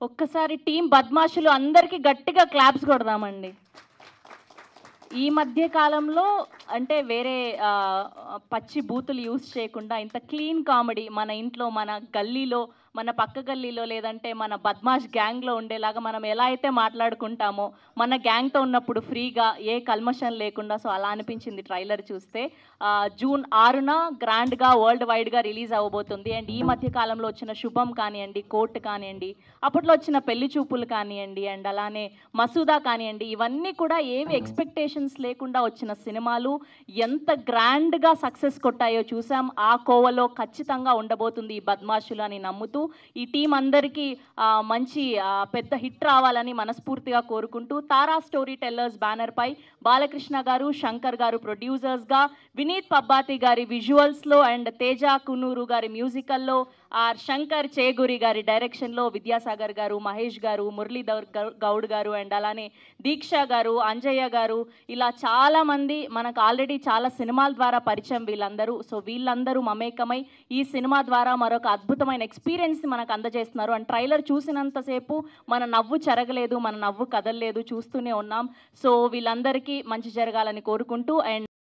ఒక్కసారి టీం బద్మాషులు అందరికీ గట్టిగా క్లాప్స్ కొడదామండి. ఈ మధ్య కాలంలో అంటే వేరే పచ్చి బూతులు యూజ్ చేయకుండా ఇంత క్లీన్ కామెడీ మన ఇంట్లో, మన గల్లీలో, మన పక్క గల్లీలో లేదంటే మన బద్మాష్ గ్యాంగ్‌లో ఉండేలాగా మనం ఎలా అయితే మాట్లాడుకుంటామో, మన గ్యాంగ్‌తో ఉన్నప్పుడు ఫ్రీగా ఏ కల్మషం లేకుండా సో, అలా అనిపించింది ట్రైలర్ చూస్తే. జూన్ 6న గ్రాండ్‌గా వరల్డ్ వైడ్‌గా రిలీజ్ అవ్వబోతుంది. అండ్ ఈ మధ్య కాలంలో వచ్చిన 'శుభం' కానియండి, 'కోర్ట్' కానియండి, అప్పట్లో వచ్చిన 'పెళ్లి చూపులు' కానియండి, అండ్ అలానే 'మసూదా' కానియండి, ఇవన్నీ కూడా ఏవి ఎక్స్‌పెక్టేషన్స్ లేకుండా వచ్చిన సినిమాలు ఎంత గ్రాండ్‌గా సక్సెస్ కొట్టాయో చూసాం. ఆ కోవలో ఖచ్చితంగా ఉండబోతుంది ఈ 'బద్మాషులు' అని నమ్ముతూ, ఈ టీం అందరికీ మంచి పెద్ద హిట్ రావాలని మనస్ఫూర్తిగా కోరుకుంటూ, తారా స్టోరీ టెల్లర్స్ బ్యానర్‌పై బాలకృష్ణ గారు, శంకర్ గారు ప్రొడ్యూసర్స్‌గా, వినీత్ పబ్బాతి గారి విజువల్స్‌లో అండ్ తేజ కున్నూరు గారి మ్యూజికల్‌లో, శంకర్ చేగూరి గారి డైరెక్షన్‌లో విద్యాసాగర్ గారు, మహేష్ గారు, మురళీధర్ గౌడ్ గారు అండ్ అలానే దీక్ష గారు, అంజయ్య గారు, ఇలా చాలామంది మనకు ఆల్రెడీ చాలా సినిమాల ద్వారా పరిచయం వీళ్ళందరూ. సో వీళ్ళందరూ మమేకమై ఈ సినిమా ద్వారా మరొక అద్భుతమైన ఎక్స్పీరియన్స్ మనకు అందజేస్తున్నారు. అండ్ ట్రైలర్ చూసినంతసేపు మన నవ్వు చెరగలేదు, మన నవ్వు కదలలేదు, చూస్తూనే ఉన్నాం. సో వీళ్ళందరికీ మంచి జరగాలని కోరుకుంటూ అండ్